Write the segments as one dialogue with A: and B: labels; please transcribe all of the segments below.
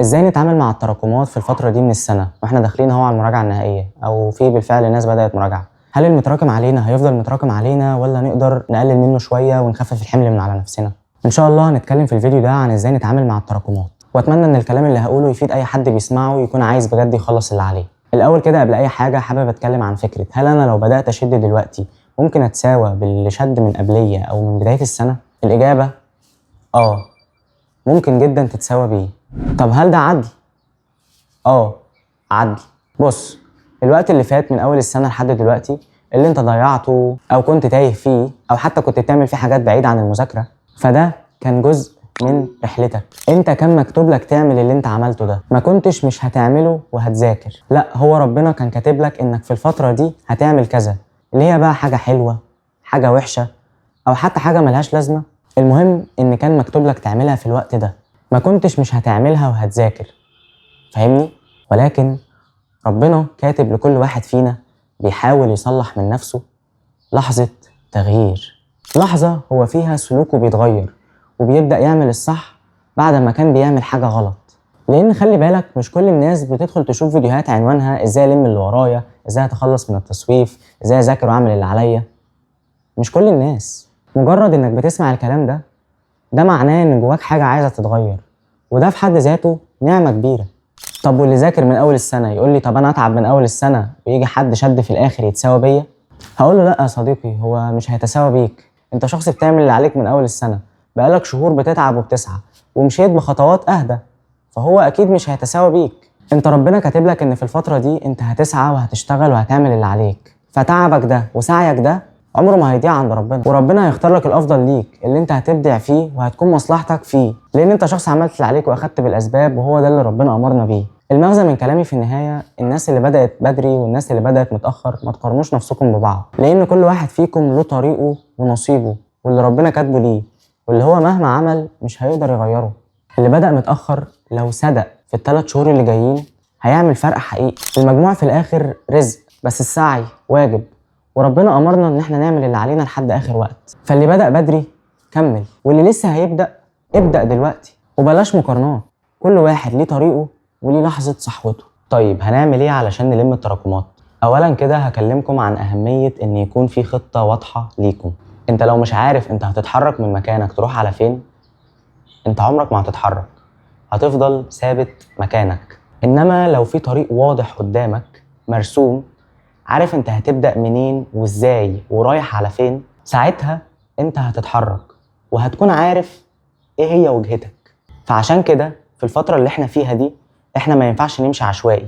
A: ازاي نتعامل مع التراكمات في الفترة دي من السنة واحنا داخلين اهو على المراجعة النهائية، او في بالفعل ناس بدأت مراجعة؟ هل المتراكم علينا هيفضل متراكم علينا ولا نقدر نقلل منه شوية ونخفف الحمل من على نفسنا؟ ان شاء الله هنتكلم في الفيديو ده عن ازاي نتعامل مع التراكمات، واتمنى ان الكلام اللي هقوله يفيد اي حد بيسمعه يكون عايز بجد يخلص اللي عليه. الاول كده قبل اي حاجة حابب اتكلم عن فكرة، هل انا لو بدأت اشد دلوقتي ممكن اتساوى باللي شد من قبلية او من بداية السنة؟ الاجابة ممكن جدا تتساوى بيه. طب هل ده عدل؟ عدل. بص، الوقت اللي فات من اول السنه لحد دلوقتي اللي انت ضيعته او كنت تايه فيه او حتى كنت بتعمل فيه حاجات بعيده عن المذاكره، فده كان جزء من رحلتك. انت كان مكتوب لك تعمل اللي انت عملته ده، ما كنتش مش هتعمله وهتذاكر، لا هو ربنا كان كاتب لك انك في الفتره دي هتعمل كذا، اللي هي بقى حاجه حلوه، حاجه وحشه، او حتى حاجه ملهاش لازمه. المهم ان كان مكتوب لك تعملها في الوقت ده، ما كنتش مش هتعملها وهتذاكر، فاهمني؟ ولكن ربنا كاتب لكل واحد فينا بيحاول يصلح من نفسه لحظة تغيير، لحظة هو فيها سلوكه بيتغير وبيبدأ يعمل الصح بعد ما كان بيعمل حاجة غلط. لأن خلي بالك مش كل الناس بتدخل تشوف فيديوهات عنوانها ازاي ألم اللي ورايا، ازاي أتخلص من التسويف، ازاي أذاكر وأعمل اللي عليا. مش كل الناس. مجرد إنك بتسمع الكلام ده معناه إن جواك حاجة عايزة تتغير، وده في حد ذاته نعمة كبيرة. طب واللي ذاكر من اول السنه يقول لي طب انا اتعب من اول السنه ويجي حد شد في الاخر يتساوى بيا؟ هقول له لا يا صديقي، هو مش هيتساوى بيك. انت شخص بتعمل اللي عليك من اول السنه، بقالك شهور بتتعب وبتسعى ومشيت بخطوات اهدى، فهو اكيد مش هيتساوى بيك. انت ربنا كاتب لك ان في الفتره دي انت هتسعى وهتشتغل وهتعمل اللي عليك، فتعبك ده وسعيك ده عمره ما هيضيع عند ربنا، وربنا هيختار لك الافضل ليك اللي انت هتبدع فيه وهتكون مصلحتك فيه، لان انت شخص عملت اللي عليك واخدت بالاسباب، وهو ده اللي ربنا امرنا بيه. المغزى من كلامي في النهايه، الناس اللي بدات بدري والناس اللي بدات متاخر ما تقارنوش نفسكم ببعض، لان كل واحد فيكم له طريقه ونصيبه واللي ربنا كاتبه ليه، واللي هو مهما عمل مش هيقدر يغيره. اللي بدا متاخر لو صدق في ال3 شهور اللي جايين هيعمل فرق حقيقي. المجموع في الاخر رزق، بس السعي واجب، وربنا امرنا ان احنا نعمل اللي علينا لحد اخر وقت. فاللي بدأ بدري كمل، واللي لسه هيبدأ ابدأ دلوقتي، وبلاش مقارنات. كل واحد ليه طريقه وليه لحظة صحوته. طيب هنعمل ايه علشان نلم التراكمات؟ اولا كده هكلمكم عن اهمية ان يكون في خطة واضحة ليكم. انت لو مش عارف انت هتتحرك من مكانك تروح على فين، انت عمرك ما هتتحرك، هتفضل ثابت مكانك. انما لو في طريق واضح قدامك مرسوم، عارف انت هتبدأ منين وازاي ورايح على فين، ساعتها انت هتتحرك وهتكون عارف ايه هي وجهتك. فعشان كده في الفترة اللي احنا فيها دي احنا ما ينفعش نمشي عشوائي،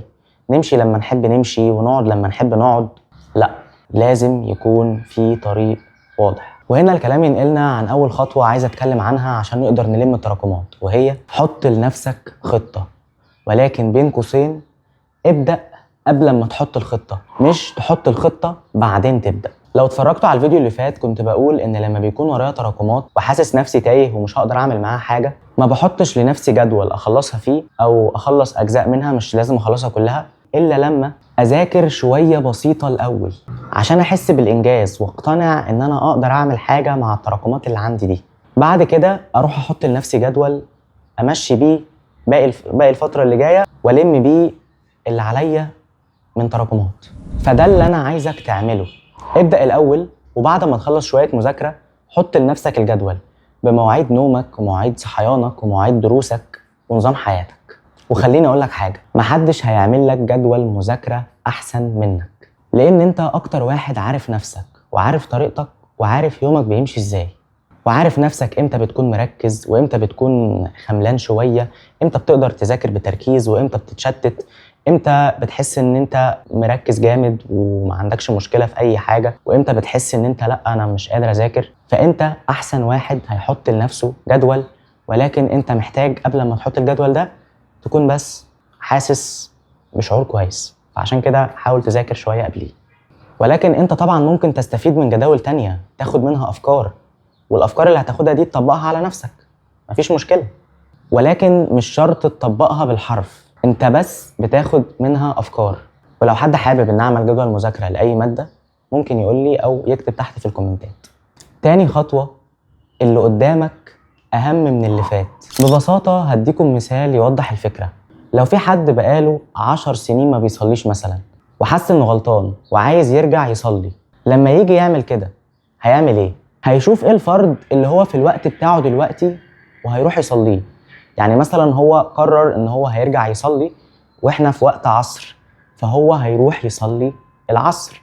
A: نمشي لما نحب نمشي ونقعد لما نحب نقعد، لا، لازم يكون في طريق واضح. وهنا الكلام ينقلنا عن اول خطوة عايز اتكلم عنها عشان نقدر نلم التراكمات، وهي حط لنفسك خطة، ولكن بين قوسين ابدأ قبل ما تحط الخطة، مش تحط الخطة بعدين تبدأ. لو اتفرجتوا على الفيديو اللي فات كنت بقول ان لما بيكون ورايا تراكمات وحاسس نفسي تايه ومش هقدر اعمل معاها حاجة، ما بحطش لنفسي جدول اخلصها فيه او اخلص اجزاء منها، مش لازم اخلصها كلها، الا لما اذاكر شوية بسيطة الاول عشان احس بالانجاز واقتنع ان انا اقدر اعمل حاجة مع التراكمات اللي عندي دي. بعد كده اروح احط لنفسي جدول امشي بيه باقي الفترة اللي جاية والم بيه اللي عليا من تراكمات. فده اللي انا عايزك تعمله. ابدأ الاول، وبعد ما تخلص شوية مذاكرة حط لنفسك الجدول بمواعيد نومك ومواعيد صحيانك ومواعيد دروسك ونظام حياتك. وخليني اقول لك حاجة، محدش هيعمل لك جدول مذاكرة احسن منك، لان انت اكتر واحد عارف نفسك وعارف طريقتك وعارف يومك بيمشي ازاي، وعارف نفسك امتى بتكون مركز وامتى بتكون خملان شوية، امتى بتقدر تذاكر بتركيز وامتى بتتشتت، امتى بتحس ان انت مركز جامد وما عندكش مشكلة في اي حاجة، وامتى بتحس ان انت لا انا مش قادر اذاكر. فانت احسن واحد هيحط لنفسه جدول، ولكن انت محتاج قبل ما تحط الجدول ده تكون بس حاسس بشعور كويس، فعشان كده حاول تذاكر شوية قبليه. ولكن انت طبعا ممكن تستفيد من جداول تانية تاخد منها افكار، والافكار اللي هتاخدها دي تطبقها على نفسك، مفيش مشكلة، ولكن مش شرط تطبقها بالحرف، انت بس بتاخد منها افكار. ولو حد حابب ان اعمل جدول مذاكرة لاي مادة ممكن يقول لي او يكتب تحت في الكومنتات. تاني خطوة، اللي قدامك اهم من اللي فات. ببساطة هديكم مثال يوضح الفكرة. لو في حد بقاله 10 سنين ما بيصليش مثلا وحس انه غلطان وعايز يرجع يصلي، لما يجي يعمل كده هيعمل ايه؟ هيشوف ايه الفرض اللي هو في الوقت بتاعه دلوقتي وهيروح يصليه. يعني مثلا هو قرر ان هو هيرجع يصلي واحنا في وقت عصر، فهو هيروح يصلي العصر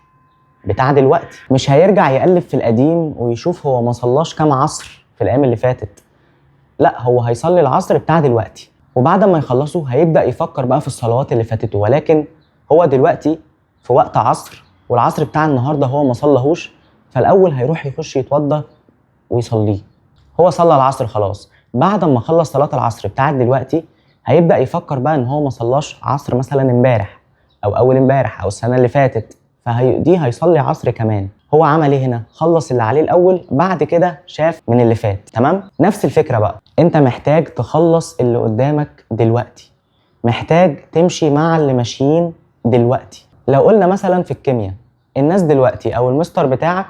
A: بتاع دلوقتي، مش هيرجع يقلب في القديم ويشوف هو ما صلاش كام عصر في الايام اللي فاتت. لا، هو هيصلي العصر بتاع دلوقتي، وبعد ما يخلصه هيبدأ يفكر بقى في الصلوات اللي فاتته. ولكن هو دلوقتي في وقت عصر، والعصر بتاع النهارده هو ما صلىهوش، فالاول هيروح يخش يتوضى ويصليه. هو صلى العصر خلاص، بعد ما خلص صلاة العصر بتاعت دلوقتي هيبدأ يفكر بقى ان هو ما صلاش عصر مثلا امبارح او اول امبارح او السنة اللي فاتت، دي هيصلي عصر كمان. هو عمل ايه هنا؟ خلص اللي عليه الاول، بعد كده شاف من اللي فات. تمام؟ نفس الفكرة بقى، انت محتاج تخلص اللي قدامك دلوقتي، محتاج تمشي مع اللي ماشيين دلوقتي. لو قلنا مثلا في الكيمياء الناس دلوقتي او المستر بتاعك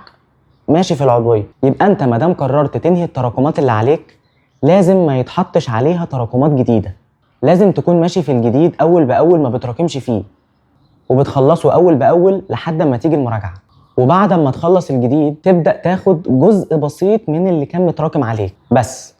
A: ماشي في العضوية، يبقى انت مادام قررت تنهي التراكمات اللي عليك لازم ما يتحطش عليها تراكمات جديدة، لازم تكون ماشي في الجديد اول باول، ما بتراكمش فيه وبتخلصه اول باول لحد ما تيجي المراجعة. وبعد ما تخلص الجديد تبدأ تاخد جزء بسيط من اللي كان متراكم عليك بس.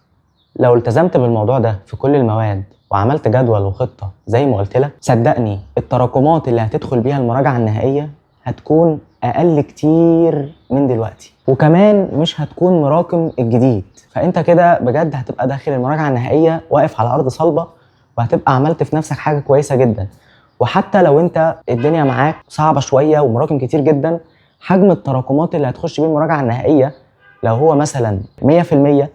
A: لو التزمت بالموضوع ده في كل المواد وعملت جدول وخطة زي ما قلت لك، صدقني التراكمات اللي هتدخل بيها المراجعة النهائية هتكون أقل كتير من دلوقتي، وكمان مش هتكون مراكم الجديد. فأنت كده بجد هتبقى داخل المراجعة النهائية واقف على أرض صلبة، وهتبقى عملت في نفسك حاجة كويسة جدا. وحتى لو انت الدنيا معاك صعبة شوية ومراكم كتير جدا، حجم التراكمات اللي هتخش بيه المراجعة النهائية لو هو مثلا 100%،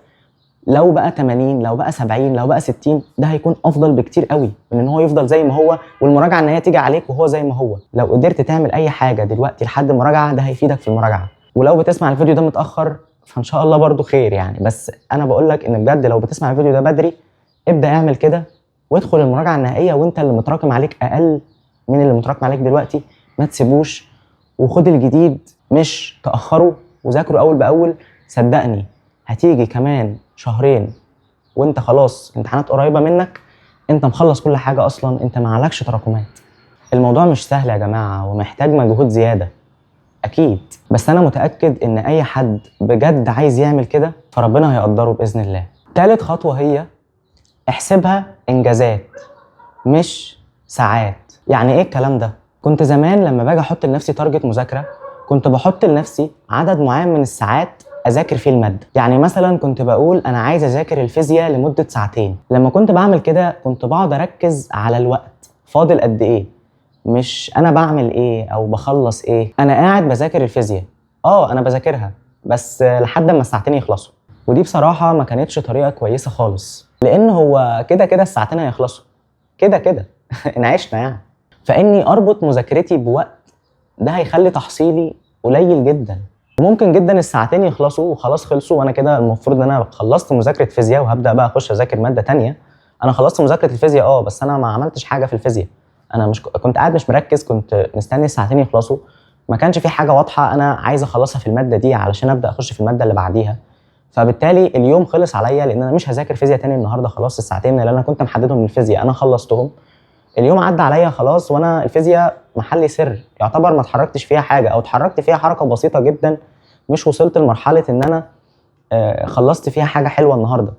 A: لو بقى 80، لو بقى 70، لو بقى 60، ده هيكون افضل بكتير قوي من ان هو يفضل زي ما هو والمراجعه النهائيه تيجي عليك وهو زي ما هو. لو قدرت تعمل اي حاجه دلوقتي لحد المراجعه ده هيفيدك في المراجعه. ولو بتسمع الفيديو ده متاخر فان شاء الله برضو خير يعني، بس انا بقول لك ان بجد لو بتسمع الفيديو ده بدري ابدا اعمل كده وادخل المراجعه النهائيه وانت اللي متراكم عليك اقل من اللي متراكم عليك دلوقتي. ما تسيبوش وخد الجديد، مش تاخره، وذاكره اول باول. صدقني هتيجي كمان شهرين وانت خلاص امتحانات قريبه منك، انت مخلص كل حاجه اصلا، انت ما عليكش تراكمات. الموضوع مش سهل يا جماعه ومحتاج مجهود زياده اكيد، بس انا متاكد ان اي حد بجد عايز يعمل كده فربنا هيقدره باذن الله. تالت خطوه هي احسبها انجازات مش ساعات. يعني ايه الكلام ده؟ كنت زمان لما باجي احط لنفسي تارجت مذاكره كنت بحط لنفسي عدد معين من الساعات اذاكر فيه الماده. يعني مثلا كنت بقول انا عايز اذاكر الفيزياء لمده 2 ساعتين. لما كنت بعمل كده كنت بقعد اركز على الوقت فاضل قد ايه، مش انا بعمل ايه او بخلص ايه. انا قاعد بذاكر الفيزياء، انا بذاكرها بس لحد ما الساعتين يخلصوا. ودي بصراحه ما كانتش طريقه كويسه خالص، لان هو كده كده الساعتين هيخلصوا كده كده ان عشنا يعني. فاني اربط مذاكرتي بوقت ده هيخلي تحصيلي قليل جدا، وممكن جدا الساعتين يخلصوا وخلاص خلصوا وانا كده المفروض ان انا خلصت مذاكره فيزياء وهبدا بقى اخش اذاكر ماده تانية. انا خلصت مذاكره الفيزياء بس انا ما عملتش حاجه في الفيزياء، انا مش كنت قاعد مش مركز، كنت مستني الساعتين يخلصوا، ما كانش في حاجه واضحه انا عايز اخلصها في الماده دي علشان ابدا اخش في الماده اللي بعديها. فبالتالي اليوم خلص عليا لان انا مش هذاكر فيزياء تاني النهارده. خلاص الساعتين اللي انا كنت محددهم للفيزياء انا خلصتهم، اليوم عدى عليا خلاص وانا الفيزياء محلي سر، يعتبر ما اتحركتش فيها حاجه او اتحركت فيها حركه بسيطه جدا، مش وصلت لمرحله ان انا خلصت فيها حاجه حلوه النهارده.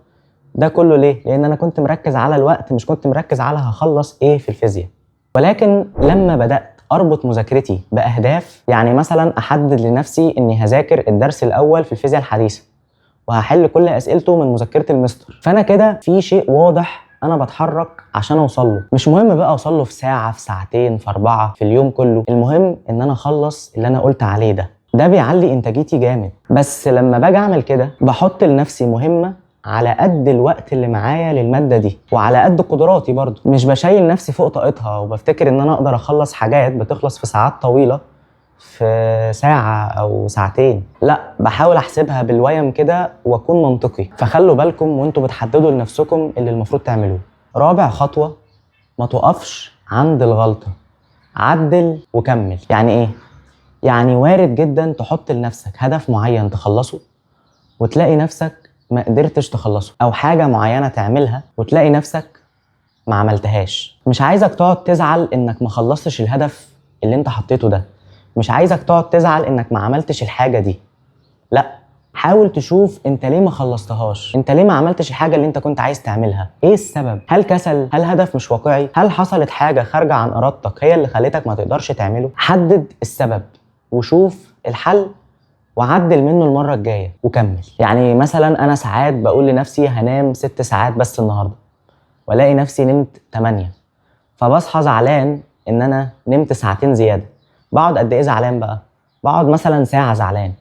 A: ده كله ليه؟ لان انا كنت مركز على الوقت، مش كنت مركز على هخلص ايه في الفيزياء. ولكن لما بدات اربط مذاكرتي باهداف، يعني مثلا احدد لنفسي اني هذاكر الدرس الاول في الفيزياء الحديثه وهحل كل اسئلته من مذكره المستر، فانا كده في شيء واضح انا بتحرك عشان اوصل له. مش مهم بقى اوصل له في ساعه، في ساعتين، في 4، في اليوم كله، المهم ان انا اخلص اللي انا قلت عليه. ده بيعلي انتاجيتي جامد. بس لما باجي اعمل كده بحط لنفسي مهمه على قد الوقت اللي معايا للماده دي وعلى قد قدراتي برضه، مش بشيل نفسي فوق طاقتها وبفتكر ان انا اقدر اخلص حاجات بتخلص في ساعات طويله في ساعة أو ساعتين. لا، بحاول أحسبها بالويم كده وأكون منطقي. فخلوا بالكم وأنتوا بتحددوا لنفسكم اللي المفروض تعملوه. رابع خطوة، ما تقفش عند الغلطة، عدل وكمل. يعني إيه؟ يعني وارد جدا تحط لنفسك هدف معين تخلصه وتلاقي نفسك ما قدرتش تخلصه، أو حاجة معينة تعملها وتلاقي نفسك ما عملتهاش. مش عايزك تقعد تزعل انك ما خلصتش الهدف اللي انت حطيته ده، مش عايزك تقعد تزعل انك ما عملتش الحاجة دي، لا، حاول تشوف انت ليه ما خلصتهاش، انت ليه ما عملتش الحاجة اللي انت كنت عايز تعملها، ايه السبب؟ هل كسل؟ هل هدف مش واقعي؟ هل حصلت حاجة خارجة عن ارادتك هي اللي خلتك ما تقدرش تعمله؟ حدد السبب وشوف الحل وعدل منه المرة الجاية وكمل. يعني مثلا انا ساعات بقول لنفسي هنام 6 ساعات بس النهاردة، والاقي نفسي نمت 8، فبصحى زعلان ان انا نمت ساعتين زيادة. بقعد قد ايه زعلان بقى؟ بقعد مثلا ساعة زعلان.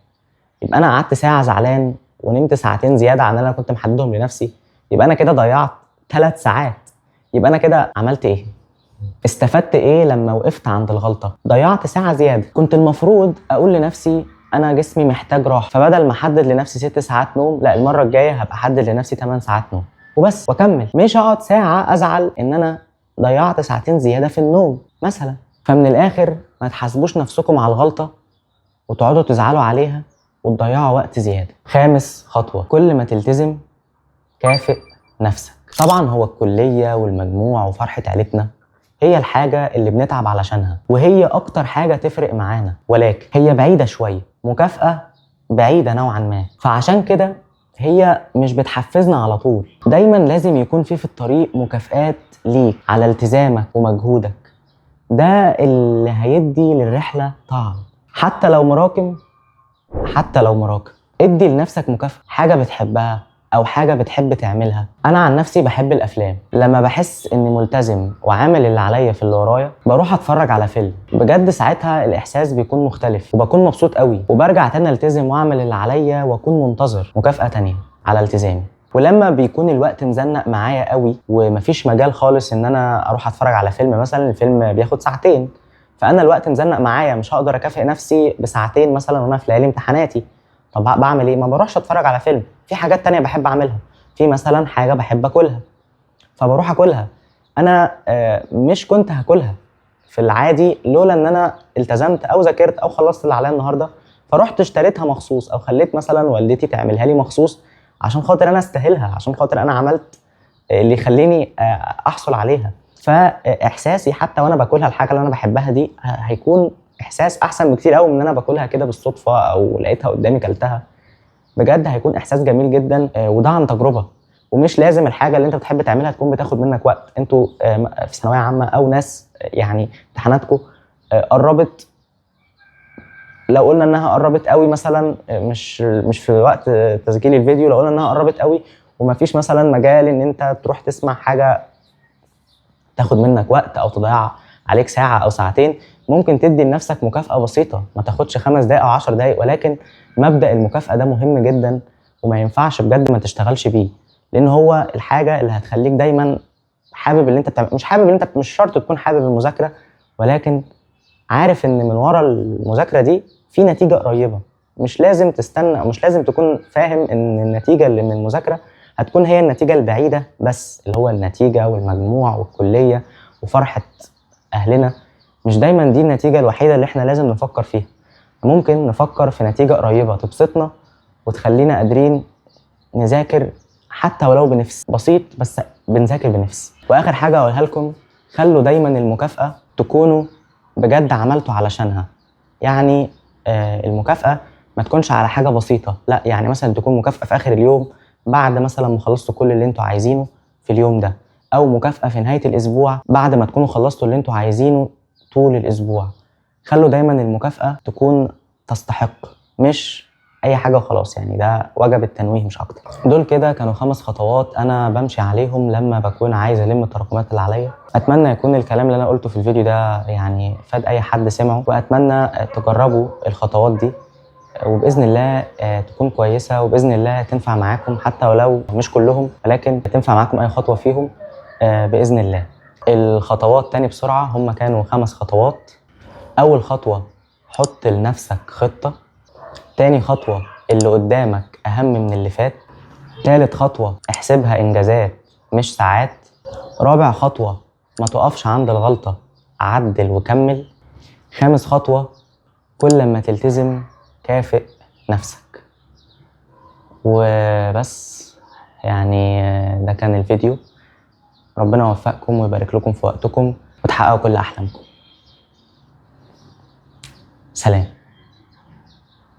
A: يبقى انا قعدت ساعه زعلان ونمت ساعتين زياده عن اللي انا كنت محددهم لنفسي، يبقى انا كده ضيعت 3 ساعات. يبقى انا كده عملت ايه؟ استفدت ايه لما وقفت عند الغلطه؟ ضيعت ساعه زياده. كنت المفروض اقول لنفسي انا جسمي محتاج راحه، فبدل ما احدد لنفسي 6 ساعات نوم، لا، المره الجايه هبقى احدد لنفسي 8 ساعات نوم وبس واكمل. مش هقعد ساعه ازعل ان انا ضيعت ساعتين زياده في النوم مثلا. فمن الاخر ما تحاسبوش نفسكم على الغلطه وتقعدوا تزعلوا عليها وتضيعوا وقت زيادة. خامس خطوة، كل ما تلتزم كافئ نفسك. طبعا هو الكلية والمجموع وفرحة عيلتنا هي الحاجة اللي بنتعب علشانها، وهي أكتر حاجة تفرق معانا، ولكن هي بعيدة شوية، مكافأة بعيدة نوعا ما، فعشان كده هي مش بتحفزنا على طول. دايما لازم يكون في الطريق مكافآت ليك على التزامك ومجهودك، ده اللي هيدي للرحلة طعم. حتى لو مراكم، ادي لنفسك مكافأة، حاجة بتحبها أو حاجة بتحب تعملها. أنا عن نفسي بحب الأفلام، لما بحس إني ملتزم وعامل اللي عليا في اللي ورايا بروح أتفرج على فيلم، بجد ساعتها الإحساس بيكون مختلف وبكون مبسوط قوي، وبرجع تاني ألتزم وأعمل اللي عليا وأكون منتظر مكافأة تانية على التزامي. ولما بيكون الوقت مزنق معايا قوي ومفيش مجال خالص ان انا اروح اتفرج على فيلم، مثلا الفيلم بياخد ساعتين، فانا الوقت مزنق معايا مش هقدر اكافئ نفسي بساعتين مثلا وانا في ليالي امتحاناتي. طب بعمل ايه؟ ما بروحش اتفرج على فيلم، في حاجات تانية بحب اعملها، في مثلا حاجه بحب اكلها فبروح اكلها. انا مش كنت هاكلها في العادي لولا ان انا التزمت او ذاكرت او خلصت اللي عليا النهارده، فرحت اشتريتها مخصوص او خليت مثلا والدتي تعملها لي مخصوص عشان خاطر انا استاهلها، عشان خاطر انا عملت اللي يخليني احصل عليها. فاحساسي حتى وانا باكلها الحاجه اللي انا بحبها دي هيكون احساس احسن بكتير قوي من ان انا باكلها كده بالصدفه او لقيتها قدامي كلتها. بجد هيكون احساس جميل جدا، وده عن تجربه. ومش لازم الحاجه اللي انت بتحب تعملها تكون بتاخد منك وقت. انتوا في ثانويه عامه او ناس يعني امتحاناتكم قربت، لو قلنا انها قربت قوي مثلا، مش في وقت تسجيل الفيديو، لو قلنا انها قربت قوي ومفيش مثلا مجال ان انت تروح تسمع حاجه تاخد منك وقت او تضيع عليك ساعه او ساعتين، ممكن تدي لنفسك مكافاه بسيطه ما تاخدش 5 دقائق او 10 دقائق، ولكن مبدا المكافاه ده مهم جدا وما ينفعش بجد ما تشتغلش بيه، لان هو الحاجه اللي هتخليك دايما حابب اللي انت بتعمل. مش حابب اللي انت مش شرط تكون حابب المذاكره، ولكن عارف ان من ورا المذاكره دي في نتيجه قريبه. مش لازم تستنى او مش لازم تكون فاهم ان النتيجه اللي من المذاكره هتكون هي النتيجه البعيده بس، اللي هو النتيجه والمجموع والكليه وفرحه اهلنا. مش دايما دي النتيجه الوحيده اللي احنا لازم نفكر فيها. ممكن نفكر في نتيجه قريبه تبسطنا وتخلينا قادرين نذاكر حتى ولو بنفس بسيط، بس بنذاكر بنفس. واخر حاجه اقولها لكم، خلوا دايما المكافاه تكونوا بجد عملتوا علشانها. يعني المكافأة ما تكونش على حاجة بسيطة، لا، يعني مثلا تكون مكافأة في آخر اليوم بعد مثلا ما خلصتوا كل اللي انتوا عايزينه في اليوم ده، أو مكافأة في نهاية الأسبوع بعد ما تكونوا خلصتوا اللي انتوا عايزينه طول الأسبوع. خلوا دايما المكافأة تكون تستحق، مش أي حاجة وخلاص، يعني ده وجب التنويه مش أكتر. دول كده كانوا 5 خطوات أنا بمشي عليهم لما بكون عايز ألم التراكمات اللي عليا. أتمنى يكون الكلام اللي أنا قلته في الفيديو ده يعني فاد أي حد سمعه، وأتمنى تجربوا الخطوات دي وبإذن الله تكون كويسة، وبإذن الله تنفع معاكم حتى ولو مش كلهم، ولكن تنفع معاكم أي خطوة فيهم بإذن الله. الخطوات تاني بسرعة، هم كانوا 5 خطوات. أول خطوة، حط لنفسك خطة. تاني خطوة، اللي قدامك أهم من اللي فات. تالت خطوة، احسبها إنجازات مش ساعات. رابع خطوة، ما تقفش عند الغلطة، عدل وكمل. خامس خطوة، كل ما تلتزم كافئ نفسك. وبس، يعني ده كان الفيديو. ربنا يوفقكم ويبارك لكم في وقتكم وتحققوا كل احلامكم. سلام.